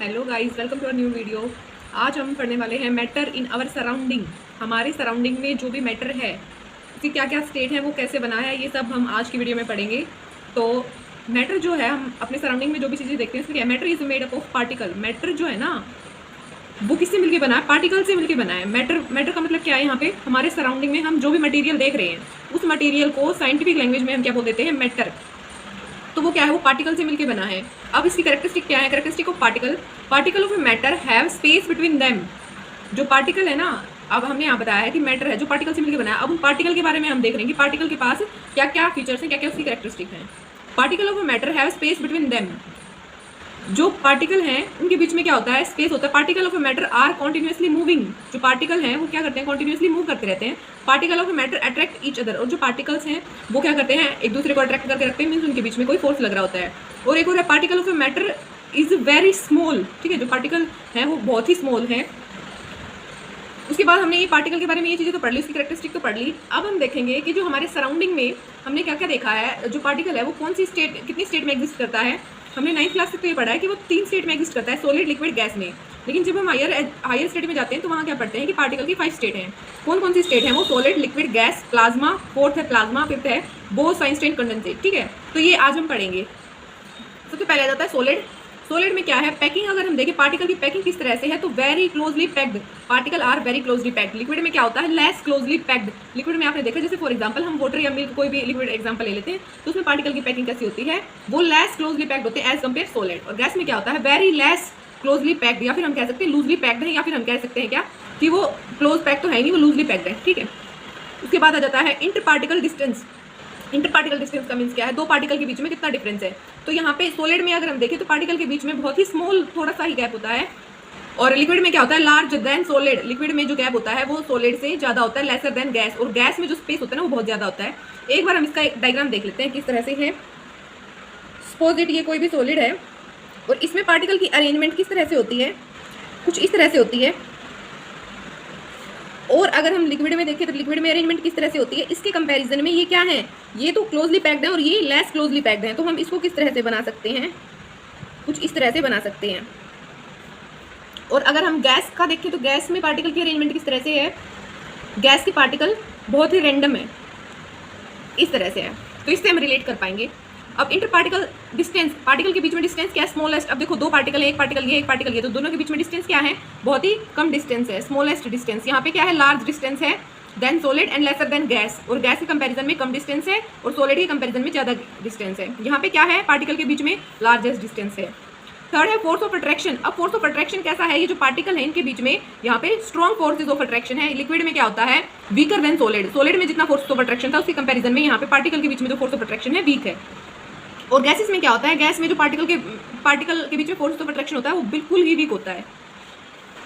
Hello guys, welcome to a new video. आज हम पढ़ने वाले हैं मैटर इन आवर सराउंडिंग। हमारे सराउंडिंग में जो भी मैटर है उसकी क्या क्या स्टेट है, वो कैसे बना है, ये सब हम आज की वीडियो में पढ़ेंगे। तो मैटर जो है, हम अपने सराउंडिंग में जो भी चीज़ें देखते हैं उसमें क्या, matter is made up of particle. Matter जो है ना, वो किससे मिलके बना है? पार्टिकल से मिलके बना है। मैटर का मतलब क्या है? यहाँ पे हमारे सराउंडिंग में हम जो भी मटेरियल देख रहे हैं उस मटेरियल को साइंटिफिक लैंग्वेज में हम क्या बोल देते हैं? मैटर। तो वो क्या है? वो पार्टिकल से मिलके बना है। अब इसकी कैरेक्टरिस्टिक क्या है? Characteristic of particle, particle of matter have space between them. जो पार्टिकल है ना, अब हमने यहाँ बताया है कि मैटर है जो पार्टिकल से मिलके बना है। अब उन पार्टिकल के बारे में हम देख रहे हैं कि पार्टिकल के पास क्या क्या फीचर्स हैं, क्या क्या उसकी कैरेक्टरिस्टिक हैं। Particle of matter have space between them. जो पार्टिकल हैं उनके बीच में क्या होता है? स्पेस होता है। Particle of matter are continuously moving. जो पार्टिकल हैं वो क्या करते हैं? कॉन्टिन्यूसली मूव करते रहते हैं। Particle of matter attract each other. और जो पार्टिकल्स हैं वो क्या करते हैं? एक दूसरे को अट्रैक्ट करके रखते हैं, मीन्स उनके बीच में कोई फोर्स लग रहा होता है। और एक और है particle of matter is very small. ठीक है, जो पार्टिकल है वो बहुत ही स्मॉल है। उसके बाद हमने ये पार्टिकल के बारे में ये चीज़ें तो पढ़ ली, उसकी कैरेक्टरिस्टिक तो पढ़ ली। अब हम देखेंगे कि जो हमारे सराउंडिंग में हमने क्या क्या देखा है, जो पार्टिकल है वो कौन सी स्टेट, कितनी स्टेट में एग्जिस्ट करता है। हमने 9th क्लास तक तो ये पढ़ा है कि वो 3 स्टेट में एग्जिस्ट करता है, सॉलिड, लिक्विड, गैस में। लेकिन जब हम हायर स्टेट में जाते हैं तो वहाँ क्या पढ़ते हैं कि पार्टिकल की 5 स्टेट हैं। कौन कौन सी स्टेट है वो? Solid, liquid, gas, plasma, fourth है प्लाज्मा, फिफ्थ है बोस, आइंस्टाइन, कंडेंसेट। ठीक है, तो ये आज हम पढ़ेंगे। सबसे पहले आ जाता है सॉलिड। सॉलिड में क्या है? पैकिंग। अगर हम देखें पार्टिकल की पैकिंग किस तरह से है, तो very closely packed. Particle are very closely packed. Liquid में क्या होता है? Less closely packed. लिक्विड में आपने देखा, जैसे फॉर एग्जांपल हम वाटर या मिल्क, कोई भी लिक्विड एग्जांपल ले लेते हैं, तो उसमें पार्टिकल की पैकिंग कैसी होती है? वो लेस क्लोजली पैक्ड होते हैं एज कम्पेयर सॉलिड। और गैस में क्या होता है? वेरी लेस क्लोजली पैक्ड, या फिर हम कह सकते हैं लूजली पैक्ड है, या फिर हम कह सकते हैं क्या कि वो क्लोज पैक्ड तो है नहीं, वो लूजली पैक्ड है। ठीक है, उसके बाद आ जाता है inter particle distance. Inter particle distance का मीन्स क्या है? दो पार्टिकल के बीच में कितना डिफरेंस है। तो यहाँ पे सॉलिड में अगर हम देखें तो पार्टिकल के बीच में बहुत ही स्मॉल, थोड़ा सा ही गैप होता है। और लिक्विड में क्या होता है? Large then solid. लिक्विड में जो गैप होता है वो सॉलिड से ज़्यादा होता है, लेसर देन गैस। और गैस में जो स्पेस होता है ना वो बहुत ज़्यादा होता है। एक बार हम इसका एक डायग्राम देख लेते हैं किस तरह से है। सपोज इट ये कोई भी सॉलिड है और इसमें पार्टिकल की अरेंजमेंट किस तरह से होती है? कुछ इस तरह से होती है। और अगर हम लिक्विड में देखें तो लिक्विड में अरेंजमेंट किस तरह से होती है? इसके कंपैरिजन में ये क्या है? ये तो क्लोजली पैक्ड है और ये लेस क्लोजली पैक्ड है। तो हम इसको किस तरह से बना सकते हैं? कुछ इस तरह से बना सकते हैं। और अगर हम गैस का देखें तो गैस में पार्टिकल की अरेंजमेंट किस तरह से है? गैस के पार्टिकल बहुत ही रैंडम है, इस तरह से है। तो इससे हम रिलेट कर पाएंगे। अब इंटर पार्टिकल डिस्टेंस, पार्टिकल के बीच में डिस्टेंस क्या है? स्मॉलेस्ट। अब देखो दो पार्टिकल है, एक पार्टिकल ये, एक पार्टिकल ये, तो दोनों के बीच में डिस्टेंस क्या है? बहुत ही कम डिस्टेंस है, स्मॉलेस्ट डिस्टेंस। यहाँ पे क्या है? लार्ज डिस्टेंस है than solid and lesser than gas. और गैस के कंपैरिजन में कम डिस्टेंस है और सॉलिड के कंपैरिजन में ज़्यादा डिस्टेंस है। यहाँ पे क्या है? पार्टिकल के बीच में लार्जेस्ट डिस्टेंस है। थर्ड है फोर्स ऑफ अट्रैक्शन। अब फोर्स ऑफ अट्रैक्शन कैसा है? ये जो पार्टिकल है इनके बीच में यहाँ पे स्ट्रॉन्ग फोर्सेज ऑफ अट्रैक्शन है। लिक्विड में क्या होता है? Weaker then solid. सॉलिड में जितना फोर्स ऑफ अट्रैक्शन था उसके कंपैरिजन में यहाँ पे पार्टिकल के बीच में जो फोर्स ऑफ अट्रैक्शन है वीक है। और गैसेस में क्या होता है? गैस में जो पार्टिकल के बीच में फोर्स ऑफ अट्रैक्शन होता है वो बिल्कुल ही वीक होता है।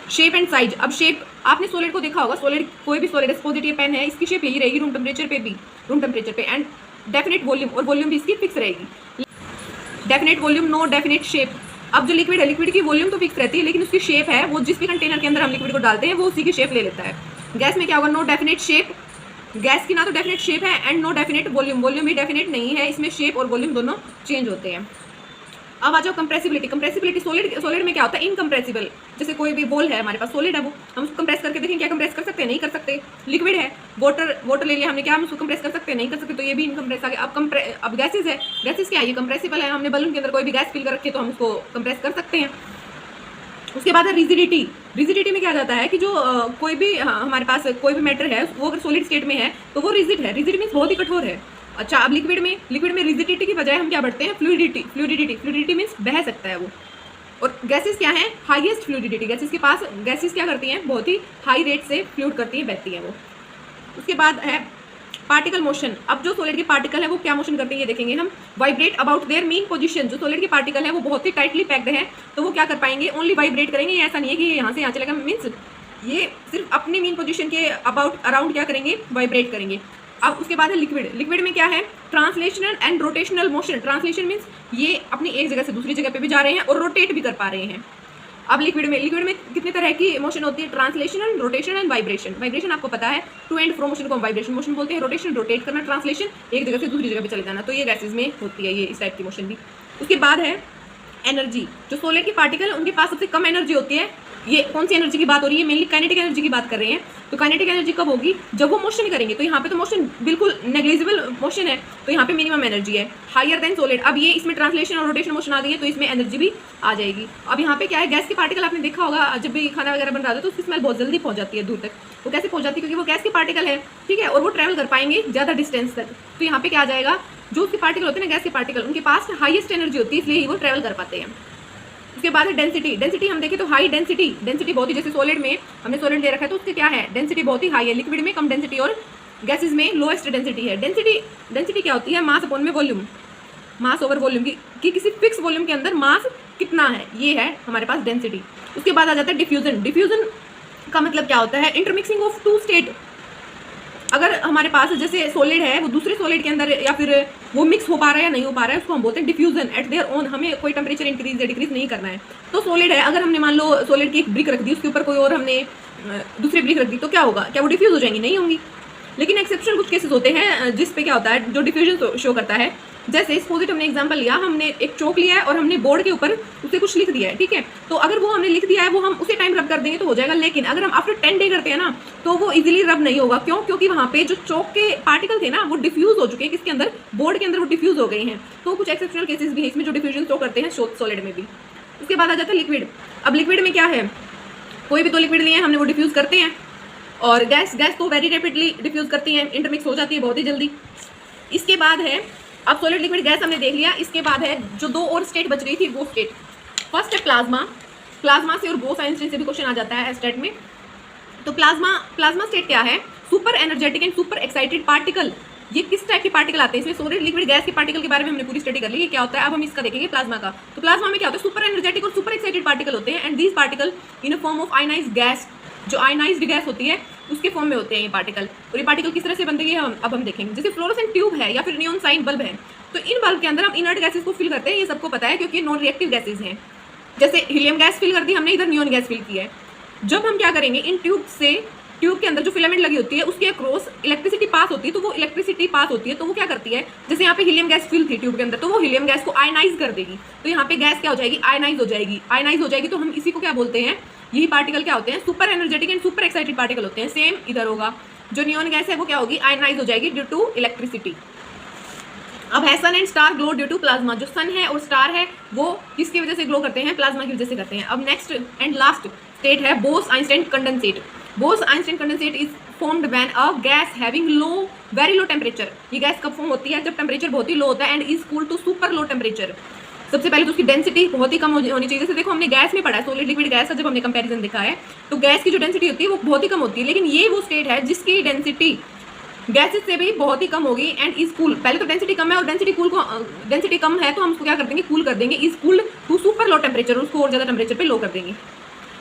Shape and size. अब शेप, आपने सॉलिड को देखा होगा, सॉलिड कोई भी सॉलिड, सपोज इट ये पेन है, इसकी शेप यही रहेगी रूम टेम्परेचर पे भी, रूम टेम्परेचर पे, एंड डेफिनेट वॉल्यूम, और वॉल्यूम भी इसकी फिक्स रहेगी। Definite volume, no definite shape. अब जो लिक्विड है, लिक्विड की वॉल्यूम तो फिक्स रहती है लेकिन उसकी शेप है, वो जिस भी कंटेनर के अंदर हम लिक्विड को डालते हैं वो उसी की शेप ले लेता है। गैस में क्या होगा? No definite shape. गैस की ना तो डेफिनेट शेप है and no definite volume, volume भी डेफिनेट नहीं है, इसमें शेप और वॉल्यूम दोनों चेंज होते हैं। अब आ जाओ कंप्रेसिबिलिटी। कंप्रेसिबिलिटी, सॉलिड में क्या होता है? इनकम्प्रेसिबल। जैसे कोई भी बॉल है हमारे पास, सॉलिड है वो, हम उसको कंप्रेस करके देखें, क्या कंप्रेस कर सकते हैं? नहीं कर सकते। लिक्विड है, वाटर ले लिया हमने, क्या हम उसको कंप्रेस कर सकते हैं? नहीं कर सकते, तो ये भी इनकम्प्रेस आ गया। अब गैसेज है, गैसेज क्या है? ये कंप्रेसिबल है। हमने बलून के अंदर कोई भी गैस फिल कर रखी है तो हम उसको कंप्रेस कर सकते हैं। उसके बाद है रिजिडिटी। रिजिडिटी में क्या जाता है कि जो कोई भी हमारे पास कोई भी मैटर है वो अगर सॉलिड स्टेट में है तो वो रिजिड है। रिजिड मीन्स बहुत ही कठोर है। अच्छा, अब लिक्विड में रिजिडिटी की बजाय हम क्या बढ़ते हैं? फ्लूइडिटी। फ्लूइडिटी मीन्स बह सकता है वो। और गैसेस क्या है? Highest fluidity. गैसेस के पास, गैसेस क्या करती हैं? बहुत ही हाई रेट से फ्लूइड करती हैं, बहती हैं वो। उसके बाद है पार्टिकल मोशन। अब जो सॉलिड के पार्टिकल है वो क्या मोशन करते हैं ये देखेंगे हम। Vibrate about their mean position. जो सॉलिड के पार्टिकल है वो बहुत ही टाइटली पैक्ड है तो वो क्या कर पाएंगे? ओनली वाइब्रेट करेंगे। ऐसा नहीं है कि यहाँ से यहाँ चलेगा, मीन्स ये सिर्फ अपनी मीन पोजीशन के अराउंड क्या करेंगे? वाइब्रेट करेंगे। अब उसके बाद है लिक्विड। लिक्विड में क्या है? Translational and rotational motion. Translation means ये अपनी एक जगह से दूसरी जगह पे भी जा रहे हैं और रोटेट भी कर पा रहे हैं। अब लिक्विड में कितने तरह की मोशन होती है? Translation, rotation and vibration. Vibration आपको पता है, टू एंड फ्रो मोशन को हम वाइब्रेशन मोशन बोलते हैं। रोटेशन रोटेट करना, ट्रांसलेशन एक जगह से दूसरी जगह पे चले जाना। तो ये गैसेज में होती है ये इस टाइप की मोशन भी। उसके बाद है एनर्जी। जो सॉलिड के पार्टिकल है उनके पास सबसे कम एनर्जी होती है। ये कौन सी एनर्जी की बात हो रही है? मेनली काइनेटिक एनर्जी की बात कर रहे हैं। तो काइनेटिक एनर्जी कब होगी? जब वो मोशन करेंगे। तो यहाँ पे तो मोशन बिल्कुल नेग्लिजिबल मोशन है, तो यहाँ पे मिनिमम एनर्जी है, हायर देन सॉलिड। अब ये इसमें ट्रांसलेशन और रोटेशन मोशन आ गई है, तो इसमें एनर्जी भी आ जाएगी। अब यहाँ पे क्या है, गैस के पार्टिकल आपने देखा होगा, जब भी खाना वगैरह बन रहा था तो उसकी स्मेल बहुत जल्दी पहुंच जाती है दूर तक। वो कैसे पहुंच जाती है? क्योंकि वो गैस के पार्टिकल है, ठीक है, और वो ट्रैवल कर पाएंगे ज़्यादा डिस्टेंस तक। तो यहाँ पे क्या आ जाएगा, जो उसके पार्टिकल होते हैं ना, गैस के पार्टिकल, उनके पास हाईएस्ट एनर्जी होती है, इसलिए ही वो ट्रैवल कर पाते हैं। उसके बाद है डेंसिटी। डेंसिटी हम देखें तो हाई डेंसिटी, डेंसिटी बहुत ही, जैसे सॉलिड में हमने सॉलिड ले रखा है तो उसके क्या है, डेंसिटी बहुत ही हाई है। लिक्विड में कम डेंसिटी और गैसेज में लोएस्ट डेंसिटी है। डेंसिटी क्या होती है? मास अपॉन में वॉल्यूम, मास ओवर वॉल्यूम की किसी फिक्स वॉल्यूम के अंदर मास कितना है, ये है हमारे पास डेंसिटी। उसके बाद आ जाता है डिफ्यूजन। डिफ्यूजन का मतलब क्या होता है? Intermixing of two state. अगर हमारे पास जैसे सॉलिड है, वो दूसरे सॉलिड के अंदर या फिर वो मिक्स हो पा रहा है या नहीं हो पा रहा है, उसको हम बोलते हैं डिफ्यूजन एट देयर ओन। हमें कोई टेम्परेचर इंक्रीज या डिक्रीज नहीं करना है। तो सॉलिड है, अगर हमने मान लो सॉलिड की एक ब्रिक रख दी, उसके ऊपर कोई और हमने दूसरी ब्रिक रख दी, तो क्या होगा? क्या वो डिफ्यूज हो जाएंगी? नहीं होंगी। लेकिन एक्सेप्शनल कुछ केसेस होते हैं जिस पे क्या होता है, जो डिफ्यूजन शो करता है। जैसे सपोजिट हमने एग्जांपल लिया, हमने एक चौक लिया है और हमने बोर्ड के ऊपर उसे कुछ लिख दिया है, ठीक है। तो अगर वो हमने लिख दिया है, वो हम उसी टाइम रब कर देंगे तो हो जाएगा। लेकिन अगर हम आफ्टर 10 डे करते हैं ना, तो वो इजीली रब नहीं होगा। क्यों? क्योंकि वहाँ पे जो चौक के पार्टिकल थे ना, वो डिफ्यूज हो चुके हैं, किसके अंदर? बोर्ड के अंदर वो डिफ्यूज हो गए हैं। तो कुछ एक्सेप्शनल केसेस भी है इसमें जो डिफ्यूजन शो करते हैं सॉलिड में भी। उसके बाद आ जाता है लिक्विड। अब लिक्विड में क्या है, कोई भी दो लिक्विड लिए हमने, वो डिफ्यूज करते हैं, और गैस तो वेरी रैपिडली डिफ्यूज करती है, इंटरमिक्स हो जाती है बहुत ही जल्दी। इसके बाद है, अब सॉलिड लिक्विड गैस हमने देख लिया। इसके बाद है जो दो और स्टेट बच गई थी, वो स्टेट फर्स्ट है प्लाज्मा। प्लाज्मा से और बोस आइंस्टीन से भी क्वेश्चन आ जाता है स्टेट में। तो प्लाज्मा स्टेट क्या है? Super energetic and super excited particle. ये किस टाइप के पार्टिकल आते हैं? इसमें सॉलिड लिक्विड गैस के पार्टिकल के बारे में हमने पूरी स्टडी कर ली, ये क्या होता है। अब हम इसका देखेंगे प्लाज्मा का। तो प्लाज्मा में क्या होता है? सुपर एनर्जेटिक और सुपर एक्साइटेड पार्टिकल होते हैं, and these particle in a form of ionised gas. जो आयनाइज्ड गैस होती है उसके फॉर्म में होते हैं ये पार्टिकल। और ये पार्टिकल किस तरह से बनते हैं अब हम देखेंगे। जैसे फ्लोरोसेंट ट्यूब है या फिर नियॉन साइन बल्ब है, तो इन बल्ब के अंदर हम इनर्ट गैसेस को फिल करते हैं, ये सबको पता है क्योंकि नॉन रिएक्टिव गैसेज हैं। जैसे हीलियम गैस फिल कर दी हमने, इधर नियॉन गैस फिल की है। जब हम क्या करेंगे, इन ट्यूब के अंदर जो फिलामेंट लगी होती है उसके अक्रॉस इलेक्ट्रिसिटी पास होती है, तो वो इलेक्ट्रिसिटी पास होती है तो वो क्या करती है, जैसे यहाँ पे हीलियम गैस फिल थी ट्यूब के अंदर, तो वो हीलियम गैस को आयनाइज कर देगी। तो यहाँ पे गैस क्या हो जाएगी? आयनाइज हो जाएगी। आयनाइज हो जाएगी तो हम इसी को क्या बोलते हैं? यही पार्टिकल क्या होते हैं? Super energetic and super excited particle होते हैं। सेम इधर होगा, जो नियॉन गैस है वो क्या होगी? आयनाइज हो जाएगी ड्यू टू इलेक्ट्रिसिटी। अब है sun and star glow due to plasma. जो सन है और स्टार है वो किसकी वजह से ग्लो करते हैं? प्लाज्मा की वजह से करते हैं। अब नेक्स्ट एंड लास्ट स्टेट है Bose Einstein condensate. Bose Einstein condensate is formed when a gas having very low temperature. ये गैस कब फॉर्म होती है? जब टेम्परेचर बहुत ही लो होता है, and is cool to super low temperature. सबसे पहले तो उसकी डेंसिटी बहुत ही कम होनी चाहिए। जैसे देखो हमने गैस में पढ़ा है, सॉलिड लिक्विड गैस का जब हमने कंपैरिजन देखा है, तो गैस की जो डेंसिटी होती है वो बहुत ही कम होती है। लेकिन ये वो स्टेट है जिसकी डेंसिटी गैसेस से भी बहुत ही कम होगी, एंड इज कूल। पहले तो डेंसिटी कम है और डेंसिटी कम है तो हम उसको क्या कर देंगे? कूल कर देंगे। Is cooled to super low temperature, उसको और ज़्यादा टेम्परेचर पे लो कर देंगे।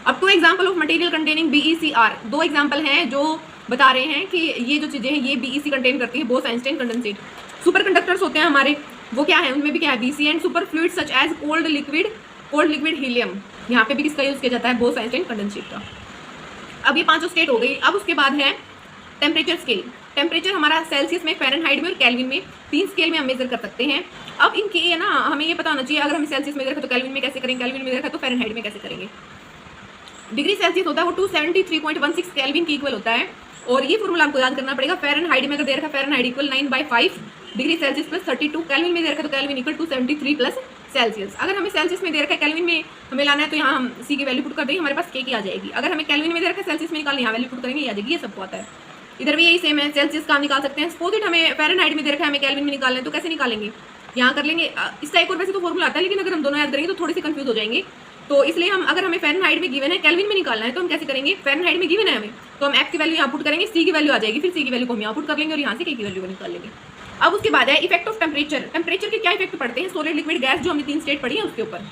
अब 2 example of material containing BeCr। 2 example हैं जो बता रहे हैं कि ये जो चीज़ें हैं ये BeC कंटेन करती है, Bose Einstein condensate. Super conductors होते हैं हमारे, वो क्या है? उनमें भी क्या है? BC। And super fluid such as cold liquid helium. यहाँ पे भी किसका यूज़ किया जाता है? बोस आइंस्टाइन कंडेंसेट का। अब ये 5 स्टेट हो गई। अब उसके बाद है टेम्परेचर स्केल। टेम्परेचर हमारा सेल्सियस में, फ़ारेनहाइट में और केल्विन में, 3 स्केल में हम मेजर कर सकते हैं। अब इनके ये ना हमें ये पता होना चाहिए, अगर हम सेल्सियस में मेजर करें तो केल्विन में कैसे करेंगे, केल्विन में मेजर करें तो फ़ारेनहाइट में कैसे करेंगे। डिग्री सेल्सियस होता है वो 273.16 केल्विन की इक्वल होता है। और ये फॉर्मूला आपको याद करना पड़ेगा। फ़ारेनहाइट में अगर दे रखा है Fahrenheit equal 9/5 degree Celsius plus 32, kelvin में दे रखा है तो केल्विन इक्वल 273 प्लस सेल्सियस। अगर हमें सेल्सियस में दे रखा है, केल्विन में हमें लाना है, तो यहाँ हम C की वैल्यू पुट कर देंगे, हमारे पास K की आ जाएगी। अगर हमें केल्विन में दे रखा है, सेल्सियस में निकालना, यहाँ वैल्यू पुट करेंगे, ये आ जाएगी। ये सबको आता है। इधर भी यही सेम है, सेल्सियस का निकाल सकते हैं। सपोज हमें फ़ारेनहाइट में दे रखा है, हमें केल्विन में निकालना है, तो कैसे निकालेंगे? यहाँ कर लेंगे। इसका एक और वैसे तो फॉर्मूला आता है, लेकिन अगर हम दोनों याद करेंगे तो थोड़े से कंफ्यूज हो जाएंगे। तो इसलिए हम, अगर हमें फ़ारेनहाइट में गिवन है, केल्विन में निकालना है, तो हम कैसे करेंगे? फ़ारेनहाइट में गिवन है हमें, तो हम F की वैल्यू यहाँ पुट करेंगे, C की वैल्यू आ जाएगी, फिर C की वैल्यू को हम यहाँ पुट कर लेंगे और यहाँ से K की वैल्यू को निकाल लेंगे। अब उसके बाद है इफेक्ट ऑफ टेम्परेचर। टेम्परेचर के क्या इफेक्ट पड़ते हैं सॉलिड लिक्विड गैस, जो हमने 3 स्टेट पढ़ी है उसके ऊपर।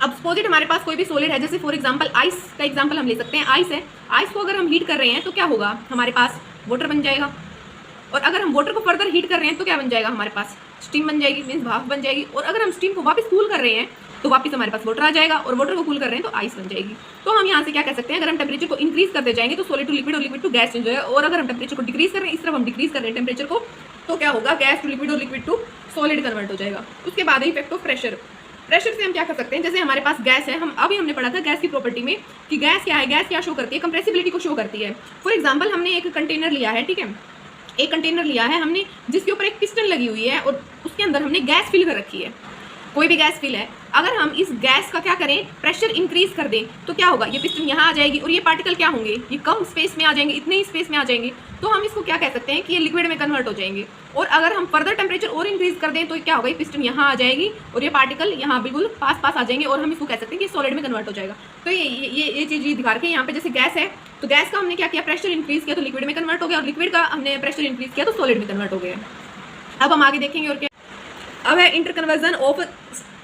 अब सपोजिट हमारे पास कोई भी सॉलिड है, जैसे फॉर एग्जांपल आइस का एग्जांपल हम ले सकते हैं। आइस है, आइस को अगर हम हीट कर रहे हैं तो क्या होगा? हमारे पास वाटर बन जाएगा। और अगर हम वाटर को फर्दर हीट कर रहे हैं तो क्या बन जाएगा? हमारे पास स्टीम बन जाएगी, मीन्स भाप बन जाएगी। और अगर हम स्टीम को वापस कूल कर रहे हैं तो वापस हमारे पास वाटर आ जाएगा, और वाटर को कूल कर रहे हैं तो आइस बन जाएगी। तो हम यहाँ से क्या कह सकते हैं? अगर हम टेम्परेचर को इंक्रीज करते जाएंगे तो सॉलिड टू लिक्विड और लिक्विड टू गैस चेंज होगा। और अगर हम टेम्परेचर को डिक्रीज कर रहे हैं, इस तरफ हम डिक्रीज कर रहे हैं टेम्परेचर को, तो क्या होगा? गैस टू लिक्विड और लिक्विड टू सॉलिड कन्वर्ट हो जाएगा। उसके बाद है इफेक्ट ऑफ प्रेशर। प्रेशर से हम क्या कर सकते हैं, जैसे हमारे पास गैस है, हम अभी हमने पढ़ा था गैस की प्रॉपर्टी में कि गैस क्या है, गैस क्या शो करती है, कंप्रेसिबिलिटी को शो करती है। फॉर एग्जांपल हमने एक कंटेनर लिया है, ठीक है, एक कंटेनर लिया है हमने जिसके ऊपर एक पिस्टन लगी हुई है और उसके अंदर हमने गैस फिल कर रखी है, कोई भी गैस फिल है। अगर हम इस गैस का क्या करें, प्रेशर इंक्रीज कर दें तो क्या होगा, ये पिस्टन यहाँ आ जाएगी और ये पार्टिकल क्या होंगे, ये कम स्पेस में आ जाएंगे, इतने ही स्पेस में आ जाएंगे, तो हम इसको क्या कह सकते हैं कि ये लिक्विड में कन्वर्ट हो जाएंगे। और अगर हम फर्दर टेम्परेचर और इंक्रीज कर दें तो क्या होगा, ये पिस्टन यहाँ आ जाएगी और ये पार्टिकल यहाँ बिल्कुल पास पास आ जाएंगे और हम इसको कह सकते हैं कि सॉलिड में कन्वर्ट हो जाएगा। तो ये चीज़ दिखा रखी है यहाँ पे, जैसे गैस है तो गैस का हमने क्या किया, प्रेशर इंक्रीज किया तो लिक्विड में कन्वर्ट हो गया, और लिक्विड का हमने प्रेशर इंक्रीज किया तो सॉलिड में कन्वर्ट हो गया। अब हम आगे देखेंगे और क्या, अब है inter conversion of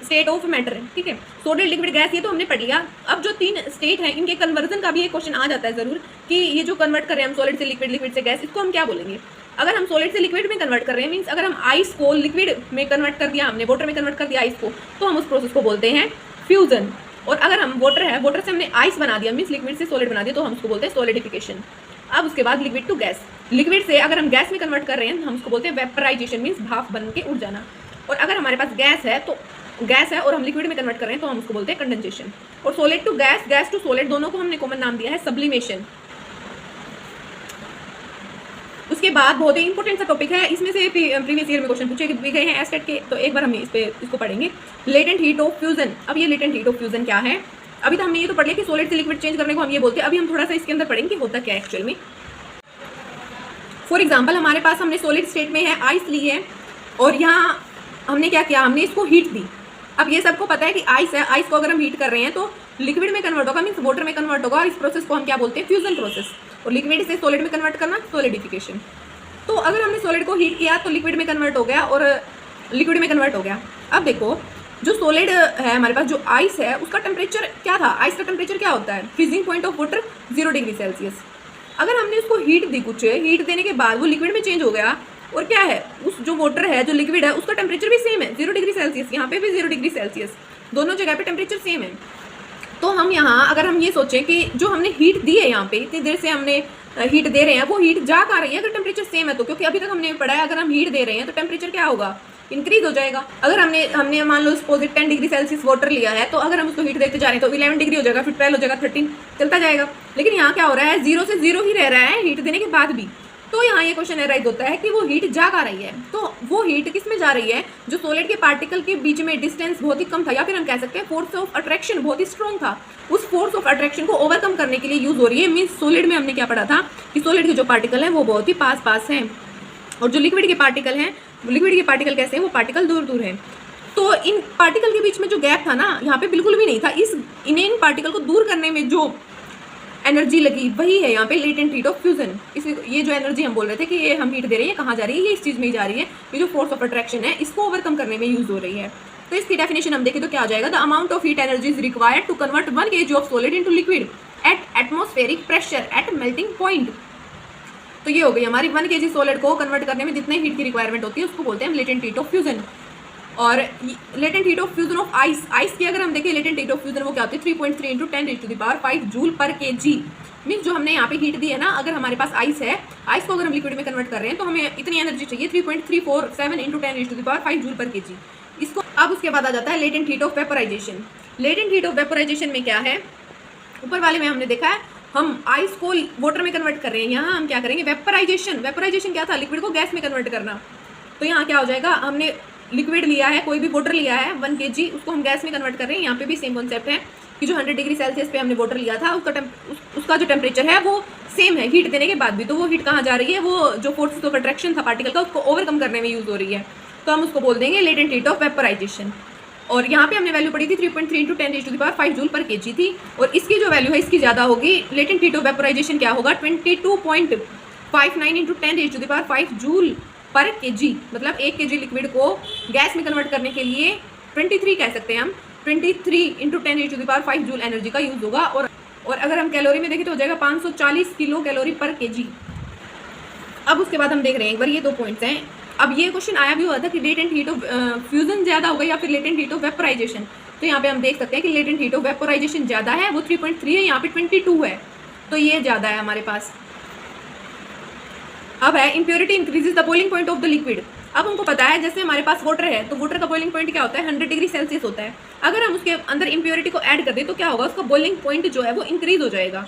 state of matter, ठीक है, सॉलिड लिक्विड गैस, ये तो हमने पढ़ लिया। अब जो 3 स्टेट हैं इनके कन्वर्जन का भी एक क्वेश्चन आ जाता है जरूर कि ये जो कन्वर्ट कर रहे हैं हम सॉलिड से लिक्विड, लिक्विड से गैस, इसको हम क्या बोलेंगे। अगर हम सॉलिड से लिक्विड में कन्वर्ट कर रहे हैं, मीन्स अगर हम आइस को लिक्विड में कन्वर्ट कर दिया, हमने वाटर में कन्वर्ट कर दिया आइस को, तो हम उस प्रोसेस को बोलते हैं फ्यूजन। और अगर हम वाटर है, वाटर से हमने आइस बना दिया, मीन्स लिक्विड से सॉलिड बना दिया, तो हम उसको बोलते हैं सॉलिडिफिकेशन। अब उसके बाद लिक्विड टू गैस, लिक्विड से अगर हम गैस में कन्वर्ट कर रहे हैं हम उसको बोलते हैं वेपराइजेशन, मीन्स भाप बन के उड़ जाना। और अगर हमारे पास गैस है तो गैस है और हम लिक्विड में कन्वर्ट कर रहे हैं तो हम उसको बोलते हैं कंडेंसेशन। और solid to gas, gas to solid, दोनों को हमने कॉमन नाम दिया है सब्लिमेशन। उसके बाद बहुत ही इंपॉर्टेंट सा टॉपिक है, इसमें से प्रीवियस ईयर में क्वेश्चन पूछे भी गए हैं एस्टेट के, तो एक बार हम इसको पढ़ेंगे, लेटेंट हीट ऑफ फ्यूजन। अब ये लेटेंट हीट ऑफ फ्यूजन क्या है, अभी तो हमने ये तो पढ़ लिया कि सॉलिड से लिक्विड चेंज करने को हम ये बोलते हैं। अभी हम थोड़ा सा इसके अंदर पढ़ेंगे कि होता क्या है एक्चुअल में। फॉर एग्जाम्पल हमारे पास हमने सॉलिड स्टेट में है, आइस ली है और यहाँ हमने क्या किया, हमने इसको हीट दी। अब ये सबको पता है कि आइस है, आइस को अगर हम हीट कर रहे हैं तो लिक्विड में कन्वर्ट होगा, मीन्स वाटर में कन्वर्ट होगा, और इस प्रोसेस को हम क्या बोलते हैं, फ्यूजन प्रोसेस। और लिक्विड से सॉलिड में कन्वर्ट करना, सॉलिडिफिकेशन। तो अगर हमने सॉलिड को हीट किया तो लिक्विड में कन्वर्ट हो गया और लिक्विड में कन्वर्ट हो गया। अब देखो जो सॉलिड है हमारे पास, जो आइस है उसका टेम्परेचर क्या था, आइस का टेम्परेचर क्या होता है, freezing point of water 0 degree Celsius. अगर हमने उसको हीट दी, कुछ हीट देने के बाद वो लिक्विड में चेंज हो गया, और क्या है, उस जो वाटर है, जो लिक्विड है, उसका टेम्परेचर भी सेम है 0 डिग्री सेल्सियस, यहाँ पे भी 0 डिग्री सेल्सियस, दोनों जगह पे टेम्परेचर सेम है। तो हम यहाँ अगर हम ये सोचें कि जो हमने हीट दी है, यहाँ पे इतनी देर से हमने हीट दे रहे हैं, वो हीट जा कहाँ रही है, अगर टेम्परेचर सेम है तो, क्योंकि अभी तक हमने पढ़ा है अगर हम हीट दे रहे हैं तो टेम्परेचर क्या होगा, इंक्रीज हो जाएगा। अगर हमने मान लो सपोज 10 डिग्री सेल्सियस वाटर लिया है, तो अगर हम उसको हीट देते जा रहे हैं तो 11 डिग्री हो जाएगा, फिर 12 हो जाएगा, 13 चलता जाएगा। लेकिन यहाँ क्या हो रहा है, 0 से 0 ही रह रहा है हीट देने के बाद भी। तो यहाँ ये क्वेश्चन एराइज होता है कि वो हीट जा कहाँ रही है, तो वो हीट किस में जा रही है, जो सॉलिड के पार्टिकल के बीच में डिस्टेंस बहुत ही कम था, या फिर हम कह सकते हैं फोर्स ऑफ अट्रैक्शन बहुत ही स्ट्रॉन्ग था, उस फोर्स ऑफ अट्रैक्शन को ओवरकम करने के लिए यूज हो रही है। मीन्स सॉलिड में हमने क्या पढ़ा था कि सॉलिड के जो पार्टिकल हैं वो बहुत ही पास पास हैं, और जो लिक्विड के पार्टिकल हैं, लिक्विड के पार्टिकल कैसे हैं, वो पार्टिकल दूर दूर हैं। तो इन पार्टिकल के बीच में जो गैप था ना, यहाँ पे बिल्कुल भी नहीं था। इन पार्टिकल को दूर करने में जो एनर्जी लगी वही है यहाँ पे लेटेंट हीट ऑफ फ्यूजन। ये जो एनर्जी हम बोल रहे थे कि ये हम हीट दे रहे हैं, कहाँ जा रही है, ये इस चीज़ में ही जा रही है, ये जो फोर्स ऑफ अट्रैक्शन है इसको ओवरकम करने में यूज हो रही है। तो इसकी डेफिनेशन हम देखें तो क्या हो जाएगा, the amount of heat energy is required to convert 1 kg of solid into liquid at atmospheric pressure at melting point. तो ये हो गई हमारी 1 kg सॉलिड को कन्वर्ट करने में जितने हीट की रिक्वायरमेंट होती है उसको बोलते हैं लेटेंट हीट ऑफ फ्यूजन। और latent heat of fusion of ice, ice की अगर हम देखें लेटेंट हीट ऑफ फ्यूजन वो क्या होती है, 3.3 इंटू 10⁵ जूल पर kg। मीन्स जो हमने यहाँ पे हीट दी है ना, अगर हमारे पास आइस है, आइस को अगर हम लिक्विड में कन्वर्ट कर रहे हैं तो हमें इतनी एनर्जी चाहिए 3.347 इंटू 10⁵ जूल पर kg। इसको अब उसके बाद आ जाता है latent heat of vaporisation. Latent heat of vaporisation में क्या है, ऊपर वाले में हमने देखा है हम आइस को वाटर में कन्वर्ट कर रहे हैं, यहाँ हम क्या करेंगे, वेपोराइजेशन। वेपोराइजेशन क्या था, लिक्विड को गैस में कन्वर्ट करना। तो यहाँ क्या हो जाएगा, हमने लिक्विड लिया है, कोई भी वाटर लिया है 1 kg, उसको हम गैस में कन्वर्ट कर रहे हैं। यहाँ पे भी सेम कॉन्सेप्ट है कि जो 100 डिग्री सेल्सियस पे हमने वाटर लिया था उसका जो टेम्परेचर है वो सेम है हीट देने के बाद भी। तो वो हीट कहाँ जा रही है, वो जो फोर्स ऑफ अट्रैक्शन था पार्टिकल का उसको ओवरकम करने में यूज हो रही है, तो हम उसको बोल देंगे लेटेंट हीट ऑफ वेपोराइजेशन। और यहाँ पे हमने वैल्यू पढ़ी थी 3.3 इंटू 10⁵ जूल पर kg थी, और इसकी जो वैल्यू है इसकी ज़्यादा होगी। लेटेंट हीट ऑफ वेपोराइजेशन क्या होगा, 22.59 इंटू 10⁵ जूल पर kg। मतलब 1 kg लिक्विड को गैस में कन्वर्ट करने के लिए 23 कह सकते हैं हम, 23 इंटू 10⁵ जूल एनर्जी का यूज होगा। और अगर हम कैलोरी में देखें तो हो जाएगा 540 किलो कैलोरी पर kg। अब उसके बाद हम देख रहे हैं एक बार ये 2 पॉइंट्स हैं। अब ये क्वेश्चन आया भी हुआ था कि लेटेंट हीट ऑफ फ्यूजन ज़्यादा होगा या फिर लेटेंट हीट ऑफ वेपोराइजेशन। तो यहाँ पे हम देख सकते हैं कि लेटेंट हीट ऑफ वेपोराइजेशन ज़्यादा है, वो 3.3 है, यहाँ पे 22 है, तो ये ज़्यादा है हमारे पास। अब है impurity increases the boiling point of the liquid. अब हमको पता है जैसे हमारे पास वाटर है तो वाटर का बॉइलिंग पॉइंट क्या होता है 100 डिग्री सेल्सियस होता है। अगर हम उसके अंदर इम्प्योरिटी को ऐड कर दें तो क्या होगा, उसका बॉइलिंग पॉइंट जो है वो इंक्रीज हो जाएगा।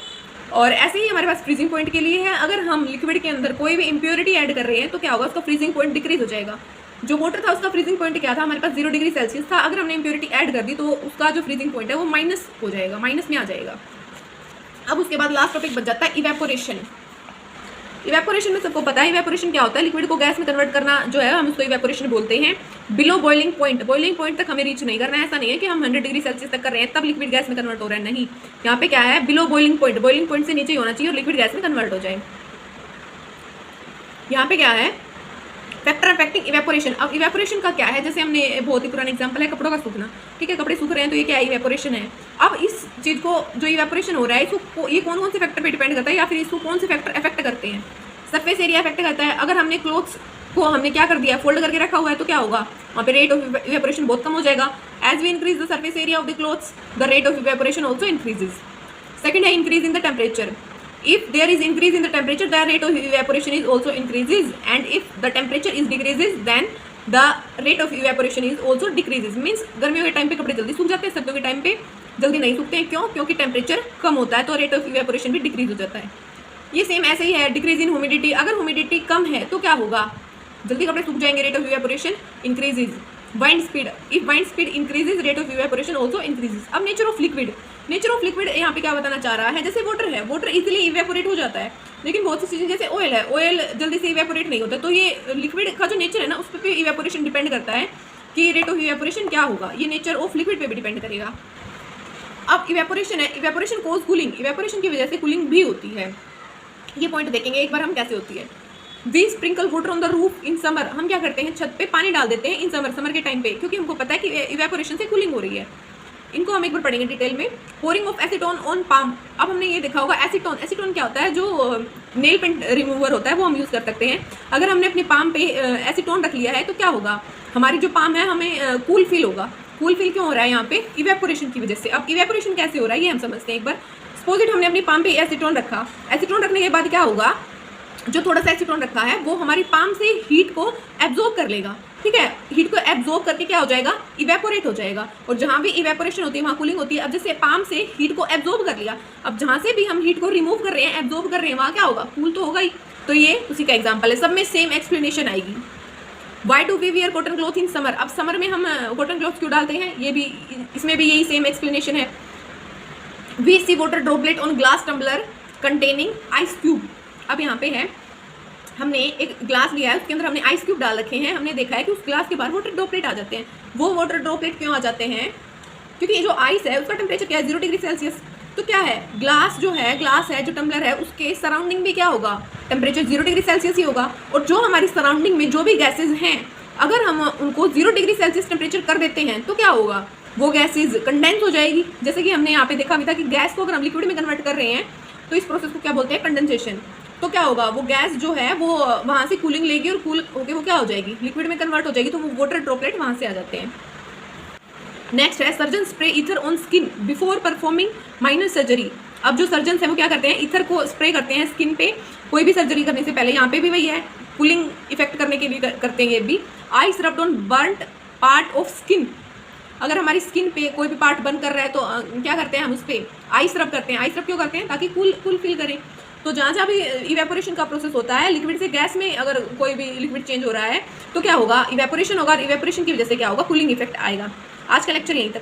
और ऐसे ही हमारे पास फ्रीजिंग पॉइंट के लिए है, अगर हम लिक्विड के अंदर कोई भी इम्प्योरिटी ऐड कर रहे हैं तो क्या होगा, उसका फ्रीजिंग पॉइंट डिक्रीज हो जाएगा। जो वाटर था उसका फ्रीजिंग पॉइंट क्या था, हमारे पास 0 डिग्री सेल्सियस था, अगर हमने इम्प्योरिटी ऐड कर दी तो उसका जो फ्रीजिंग पॉइंट है वो माइनस हो जाएगा, माइनस में आ जाएगा। अब उसके बाद लास्ट टॉपिक बच जाता है इवेपोरेशन। इवेपोरेशन में सबको पता है इवेपोरेशन क्या होता है, लिक्विड को गैस में कन्वर्ट करना जो है हम उसको इवेपोरेशन बोलते हैं। बिलो बॉइलिंग पॉइंट तक हमें रीच नहीं करना है, ऐसा नहीं है कि हम 100 डिग्री सेल्सियस तक कर रहे हैं तब लिक्विड गैस में कन्वर्ट हो रहा है, नहीं। यहाँ पे क्या है, बिलो बॉइलिंग पॉइंट से नीचे ही होना चाहिए और लिक्विड गैस में कन्वर्ट हो जाए। यहाँ पे क्या है, फैक्टर अफेक्टिंग इवेपोरेशन। अब इवेपोरेशन का क्या है, जैसे हमने बहुत ही पुराना एग्जांपल है कपड़ों का सूखना, ठीक है, कपड़े सूख रहे हैं तो ये क्या है, इवेपोरेशन है। अब इस चीज़ को जो इवेपोरेशन हो रहा है इसको ये कौन से फैक्टर पे डिपेंड करता है या फिर इसको कौन से फैक्टर अफेक्ट करते हैं। सरफेस एरिया अफेक्ट करता है। अगर हमने क्लोथ्स को हमने क्या कर दिया, फोल्ड करके रखा हुआ है तो क्या होगा, वहाँ पे रेट ऑफ इवेपोरेशन बहुत कम हो जाएगा। As we increase the surface area of the clothes the rate of evaporation also increases. Second है increase in the temperature. If there is increase in the temperature, the rate of evaporation is also increases, and if the temperature is decreases, then the rate of evaporation is also decreases. Means गर्मियों के time पे कपड़े जल्दी सूख जाते हैं, सर्दियों के टाइम पे जल्दी नहीं सूखते हैं। क्यों? क्योंकि टेम्परेचर कम होता है तो रेट ऑफ इवेपोरेशन भी डिक्रीज हो जाता है। ये सेम ऐसे ही है डिक्रीज इन ह्यूमिडिटी। अगर ह्यूमिडिटी कम है तो क्या होगा, जल्दी कपड़े सूख जाएंगे, rate of evaporation increases. Wind speed, if wind speed increases rate of evaporation also increases. अब नेचर ऑफ लिक्विड यहाँ पे क्या बताना चाह रहा है, जैसे वाटर है, वाटर इजीली इवेपोरेट हो जाता है, लेकिन बहुत सी चीज़ें जैसे ऑयल है, ऑयल जल्दी से इवेपोरेट नहीं होता। तो ये लिक्विड का जो नेचर है ना उस पर भी इवेपोरेशन डिपेंड करता है कि रेट ऑफ इवेपोरेशन क्या होगा, ये नेचर ऑफ लिक्विड पे भी डिपेंड करेगा। अब इवेपोरेशन है, इवेपोरेशन कोज कूलिंग, इवेपोरेशन की वजह से कूलिंग भी होती है। ये पॉइंट देखेंगे एक बार हम कैसे होती है। We sprinkle water on the roof in summer, हम क्या करते हैं, छत पे पानी डाल देते हैं इन समर के टाइम पे, क्योंकि हमको पता है कि इवेपोरेशन से कूलिंग हो रही है। इनको हम एक बार पढ़ेंगे डिटेल में। Pouring of acetone on palm, अब हमने ये देखा होगा एसीटोन क्या होता है, जो नेल पेंट रिमूवर होता है वो हम यूज़ कर सकते हैं। अगर हमने अपने पाम पे एसीटोन रख लिया है तो क्या होगा, हमारी जो पाम है हमें कूल फील होगा। कूल फील क्यों हो रहा है यहाँ पे, इवेपोरेशन की वजह से। अब इवेपोरेशन कैसे हो रहा है ये हम समझते हैं एक बार। सपोज इट हमने अपनी पाम पे एसीटोन रखा, एसीटोन रखने के बाद क्या होगा, जो थोड़ा सा एसीटोन रखा है वो हमारी पाम से हीट को एब्जॉर्ब कर लेगा, ठीक है, हीट को एब्जॉर्ब करके क्या हो जाएगा, इवेपोरेट हो जाएगा। और जहाँ भी इवेपोरेशन होती है वहाँ कूलिंग होती है। अब जैसे पाम से हीट को एब्जॉर्ब कर लिया, अब जहाँ से भी हम हीट को रिमूव कर रहे हैं, एब्जॉर्ब कर रहे हैं, वहाँ क्या होगा, कूल तो होगा ही। तो ये उसी का एग्जाम्पल है, सब में सेम एक्सप्लेनेशन आएगी। Why do we wear cotton cloth in summer, अब समर में हम कॉटन क्लॉथ क्यों डालते हैं, ये भी इसमें भी यही सेम एक्सप्लेनेशन है। We see water droplet on glass tumbler containing ice cube, अब यहाँ पे है हमने एक ग्लास लिया है उसके अंदर हमने आइस क्यूब डाल रखे हैं, हमने देखा है कि उस ग्लास के बाहर वाटर ड्रॉपलेट आ जाते हैं। वो वाटर ड्रॉपलेट क्यों आ जाते हैं, क्योंकि ये जो आइस है उसका टेम्परेचर क्या है, 0 डिग्री सेल्सियस। तो क्या है, ग्लास है जो टम्बलर है उसके सराउंडिंग भी क्या होगा, टेम्परेचर 0 डिग्री सेल्सियस ही होगा। और जो हमारी सराउंडिंग में जो भी गैसेज हैं, अगर हम उनको 0 डिग्री सेल्सियस टेम्परेचर कर देते हैं तो क्या होगा, वो गैसेज कंडेंस हो जाएगी। जैसे कि हमने यहाँ पे देखा भी था कि गैस को अगर हम लिक्विड में कन्वर्ट कर रहे हैं तो इस प्रोसेस को क्या बोलते हैं, कंडेंसेशन। तो क्या होगा, वो गैस जो है वो वहाँ से कूलिंग लेगी और कूल होके वो क्या हो जाएगी, लिक्विड में कन्वर्ट हो जाएगी, तो वो वाटर ड्रॉपलेट वहाँ से आ जाते हैं। नेक्स्ट है surgeon spray ether on skin before performing minor surgery. अब जो सर्जन है वो क्या करते हैं, ईथर को स्प्रे करते हैं स्किन पे कोई भी सर्जरी करने से पहले। यहाँ पे भी वही है, कूलिंग इफेक्ट करने के लिए करते हैं ये भी। Ice rubbed on burnt part of skin, अगर हमारी स्किन पे कोई भी पार्ट बर्न कर रहा है तो क्या करते हैं हम उस पर आइस रब करते हैं। आइस रब क्यों करते हैं, ताकि कूल फील करें। तो जहाँ भी इवेपोरेशन का प्रोसेस होता है, लिक्विड से गैस में अगर कोई भी लिक्विड चेंज हो रहा है तो क्या होगा, इवेपोरेशन होगा। इवेपोरेशन की वजह से क्या होगा, कूलिंग इफेक्ट आएगा। आज का लेक्चर यहीं तक।